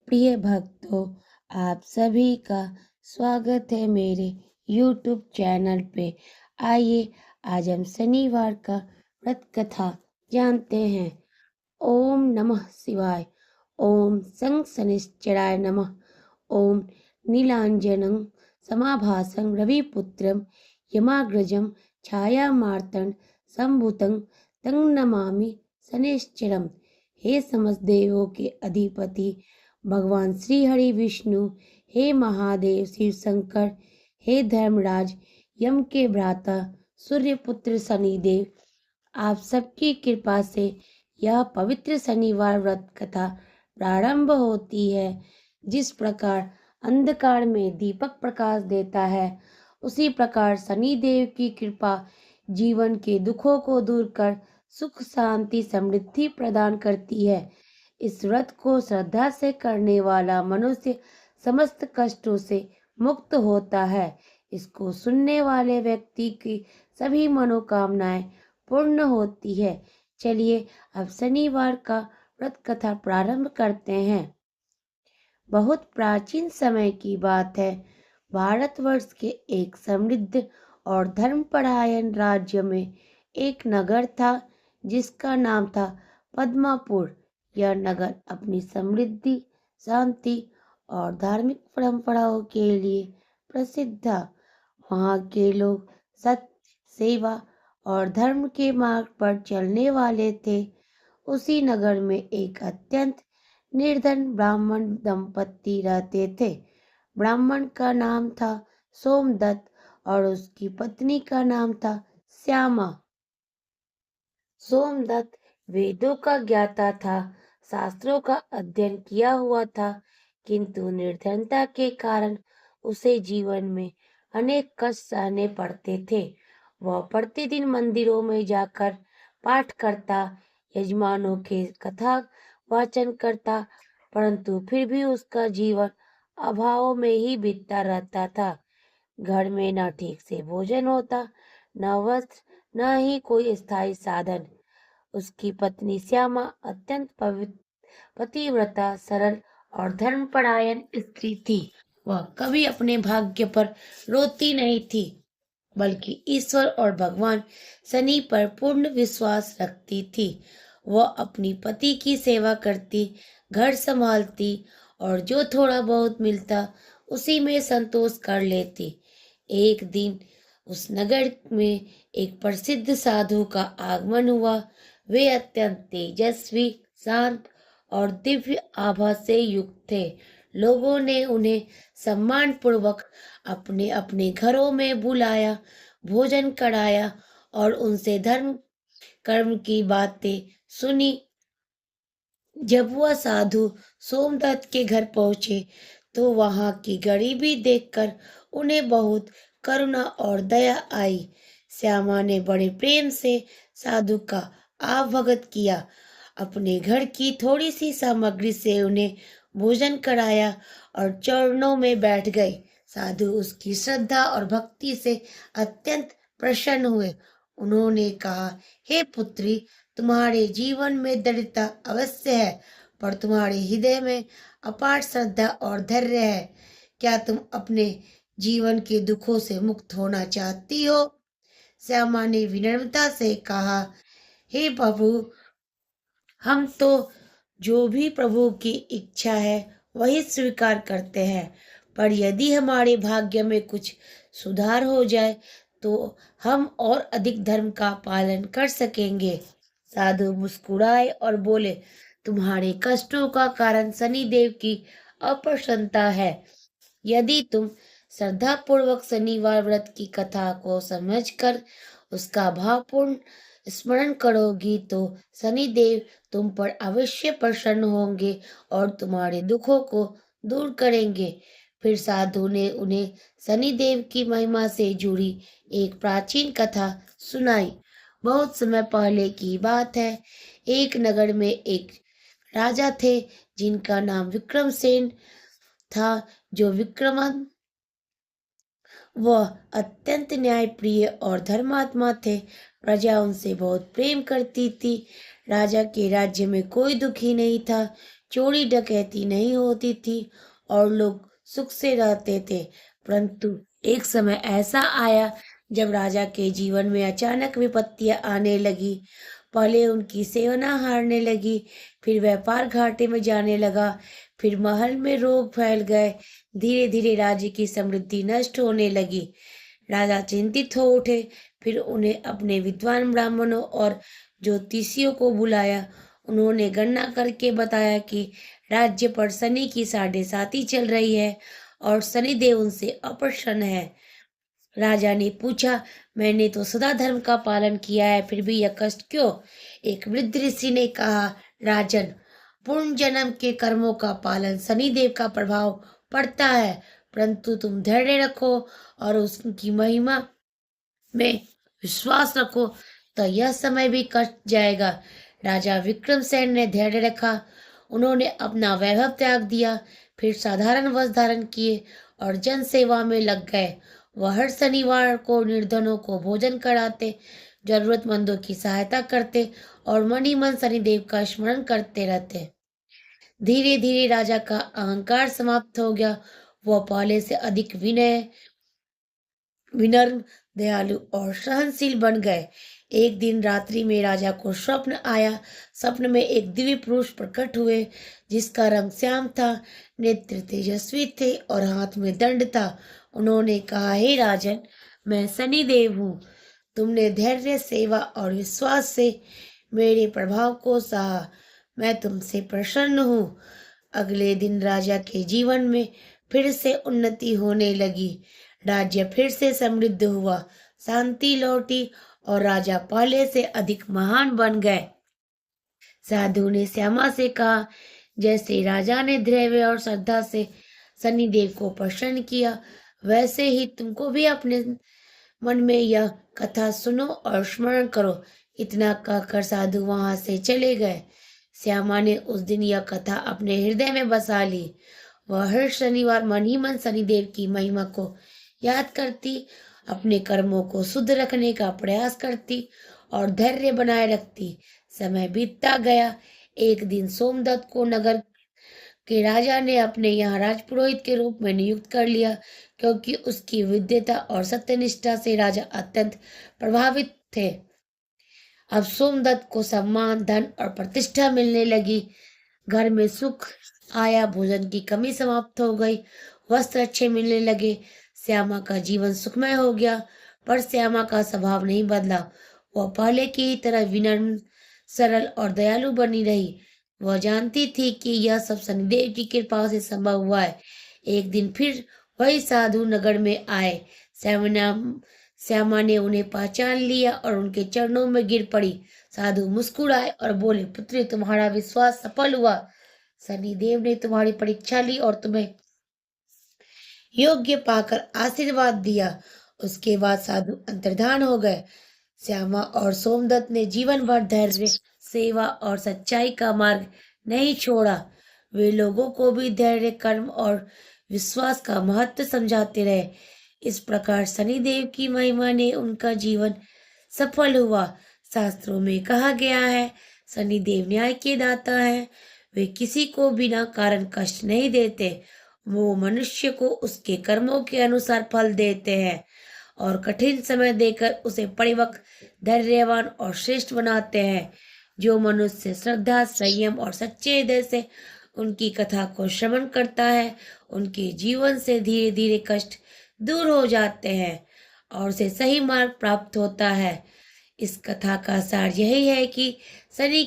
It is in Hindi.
प्रिय भक्तों, आप सभी का स्वागत है मेरे YouTube चैनल पे। आइए आज हम शनिवार का व्रत कथा जानते हैं। ओम नमः शिवाय। ओम सं शनिश्चराय नमः। ओम नीलांजनं समाभासं रविपुत्रं यमाग्रजं छायामार्तंड संभुतं तं नमामि शनिश्चरम्। हे समस्त देवों के अधिपति भगवान श्री हरि विष्णु, हे महादेव शिव शंकर, हे धर्मराज यम के भ्राता सूर्यपुत्र शनिदेव, आप सबकी कृपा से यह पवित्र शनिवार व्रत कथा प्रारंभ होती है। जिस प्रकार अंधकार में दीपक प्रकाश देता है, उसी प्रकार शनिदेव की कृपा जीवन के दुखों को दूर कर सुख शांति समृद्धि प्रदान करती है। इस व्रत को श्रद्धा से करने वाला मनुष्य समस्त कष्टों से मुक्त होता है। इसको सुनने वाले व्यक्ति की सभी मनोकामनाएं पूर्ण होती है। चलिए अब शनिवार का व्रत कथा प्रारंभ करते हैं। बहुत प्राचीन समय की बात है। भारतवर्ष के एक समृद्ध और धर्मपरायण राज्य में एक नगर था जिसका नाम था पद्मापुर। यह नगर अपनी समृद्धि, शांति और धार्मिक परंपराओं के लिए प्रसिद्ध था। वहाँ के लोग सत्य, सेवा और धर्म के मार्ग पर चलने वाले थे। उसी नगर में एक अत्यंत निर्धन ब्राह्मण दंपति रहते थे। ब्राह्मण का नाम था सोमदत्त और उसकी पत्नी का नाम था श्यामा। सोमदत्त वेदों का ज्ञाता था, शास्त्रों का अध्ययन किया हुआ था, किंतु निर्धनता के कारण उसे जीवन में अनेक कष्ट सहने पड़ते थे। वह प्रतिदिन मंदिरों में जाकर पाठ करता, यजमानों के कथा वाचन करता, परंतु फिर भी उसका जीवन अभाव में ही बीतता रहता था। घर में न ठीक से भोजन होता, न वस्त्र, न ही कोई स्थायी साधन। उसकी पत्नी श्यामा अत्यंत पतिव्रता, सरल और धर्मपरायण स्त्री थी। वह कभी अपने भाग्य पर रोती नहीं थी, बल्कि ईश्वर और भगवान शनि पर पूर्ण विश्वास रखती थी। वह अपनी पति की सेवा करती, घर संभालती और जो थोड़ा बहुत मिलता उसी में संतोष कर लेती। एक दिन उस नगर में एक प्रसिद्ध साधु का आगमन हुआ। वे अत्यंत तेजस्वी, शांत और दिव्य आभा से युक्त थे। लोगों ने उन्हें सम्मान पूर्वक अपने अपने घरों में बुलाया, भोजन कराया और उनसे धर्म कर्म की बातें सुनी। जब वह साधु सोमदत्त के घर पहुंचे तो वहां की गरीबी देखकर उन्हें बहुत करुणा और दया आई। श्यामा ने बड़े प्रेम से साधु का आवभगत किया, अपने घर की थोड़ी सी सामग्री से उन्हें भोजन कराया और चरणों में बैठ गए। साधु उसकी श्रद्धा और भक्ति से अत्यंत प्रसन्न हुए। उन्होंने कहा, हे पुत्री, तुम्हारे जीवन में दृढ़ता अवश्य है, पर तुम्हारे हृदय में अपार श्रद्धा और धैर्य है। क्या तुम अपने जीवन के दुखों से मुक्त होना चाहती हो? श्यामा ने विनम्रता से कहा, हे प्रभु, हम तो जो भी प्रभु की इच्छा है वही स्वीकार करते हैं, पर यदि हमारे भाग्य में कुछ सुधार हो जाए तो हम और अधिक धर्म का पालन कर सकेंगे। साधु मुस्कुराए और बोले, तुम्हारे कष्टों का कारण शनिदेव की अप्रसन्नता है। यदि तुम श्रद्धा पूर्वक शनिवार व्रत की कथा को समझकर उसका भावपूर्ण स्मरण करोगी तो शनिदेव तुम पर अवश्य प्रसन्न होंगे और तुम्हारे दुखों को दूर करेंगे। फिर साधु ने उन्हें शनिदेव की महिमा से जुड़ी एक प्राचीन कथा सुनाई। बहुत समय पहले की बात है। एक नगर में एक राजा थे जिनका नाम विक्रमसेन था। जो विक्रमन वह अत्यंत न्यायप्रिय और धर्मात्मा थे। प्रजा उनसे बहुत प्रेम करती थी। राजा के राज्य में कोई दुखी नहीं था, चोरी डकैती नहीं होती थी और लोग सुख से रहते थे। परंतु एक समय ऐसा आया जब राजा के जीवन में अचानक विपत्तियां आने लगी। पहले उनकी सेना हारने लगी, फिर व्यापार घाटे में जाने लगा, फिर महल में रोग फैल गए। धीरे धीरे राज्य की समृद्धि नष्ट होने लगी। राजा चिंतित हो उठे। फिर उन्हें अपने विद्वान ब्राह्मणों और ज्योतिषियों को बुलाया। उन्होंने गणना करके बताया कि राज्य पर शनि की 7.5 चल रही है और शनिदेव उनसे अप्रसन्न है। राजा ने पूछा, मैंने तो सदा धर्म का पालन किया है, फिर भी यह कष्ट क्यों? एक वृद्ध ऋषि ने कहा, राजन, पूर्ण जन्म के कर्मों का पालन शनिदेव का प्रभाव पड़ता है, परंतु तुम धैर्य रखो और उसकी महिमा में विश्वास रखो तो यह समय भी कट जाएगा। राजा विक्रमसेन ने धैर्य रखा। उन्होंने अपना वैभव त्याग दिया, फिर साधारण वस्त्र धारण किए और जन सेवा में लग गए। वह हर शनिवार को निर्धनों को भोजन कराते, जरूरतमंदों की सहायता करते और मन ही मन शनिदेव का स्मरण करते रहते। धीरे धीरे राजा का अहंकार समाप्त हो गया। वह पहले से अधिक विनम्र, दयालु और सहनशील बन गए। एक दिन रात्रि में राजा को स्वप्न आया। स्वप्न में एक दिव्य पुरुष प्रकट हुए जिसका रंग श्याम था, नेत्र तेजस्वी थे और हाथ में दंड था। उन्होंने कहा, हे राजन, मैं शनिदेव हूँ। तुमने धैर्य, सेवा और विश्वास से मेरे प्रभाव को सहा। मैं तुमसे प्रसन्न हूँ। अगले दिन राजा के जीवन में फिर से उन्नति होने लगी। राज्य फिर से समृद्ध हुआ, शांति लौटी और राजा पहले से अधिक महान बन गए। साधु ने श्यामा से कहा, जैसे राजा ने धैर्य और श्रद्धा से शनिदेव को प्रसन्न किया, वैसे ही तुमको भी अपने मन में यह कथा सुनो और स्मरण करो। इतना कहकर साधु वहां से चले गए। श्यामा ने उस दिन यह कथा अपने हृदय में बसा ली। वह हर शनिवार मन ही मन शनिदेव की महिमा को याद करती, अपने कर्मों को शुद्ध रखने का प्रयास करती और धैर्य बनाए रखती। समय बीतता गया। एक दिन सोमदत्त को नगर के राजा ने अपने यहाँ राजपुरोहित के रूप में नियुक्त कर लिया, क्योंकि उसकी विद्वता और सत्यनिष्ठा से राजा अत्यंत प्रभावित थे। अब सोमदत्त को सम्मान, धन और प्रतिष्ठा मिलने लगी। घर में सुख आया, भोजन की कमी समाप्त हो गई, वस्त्र अच्छे मिलने लगे। श्यामा का जीवन सुखमय हो गया, पर श्यामा का स्वभाव नहीं बदला। वह पहले की ही तरह विनम्र, सरल और दयालु बनी रही। वह जानती थी कि यह सब शनिदेव की कृपा से संभव हुआ है। एक दिन फिर वही साधु नगर में आए। श्यामा श्यामा ने उन्हें पहचान लिया और उनके चरणों में गिर पड़ी। साधु मुस्कुराए और बोले, पुत्री, तुम्हारा विश्वास सफल हुआ। शनिदेव ने तुम्हारी परीक्षा ली और तुम्हें योग्य पाकर आशीर्वाद दिया। उसके बाद साधु अंतर्धान हो गए। श्यामा और सोमदत्त ने जीवन भर धैर्य, सेवा और सच्चाई का मार्ग नहीं छोड़ा। वे लोगों को भी धैर्य, कर्म और विश्वास का महत्व समझाते रहे। इस प्रकार शनिदेव की महिमा ने उनका जीवन सफल हुआ। शास्त्रों में कहा गया है, शनिदेव न्याय के दाता हैं। वे किसी को बिना कारण कष्ट नहीं देते। वो मनुष्य को उसके कर्मों के अनुसार फल देते हैं और कठिन समय देकर उसे परिपक्व, धैर्यवान और श्रेष्ठ बनाते हैं। जो मनुष्य श्रद्धा, संयम और सच्चे हृदय से उनकी कथा को श्रवण करता है, उनके जीवन से धीरे धीरे कष्ट दूर हो जाते हैं और उसे सही मार्ग प्राप्त होता है। इस कथा का सार यही है कि शनि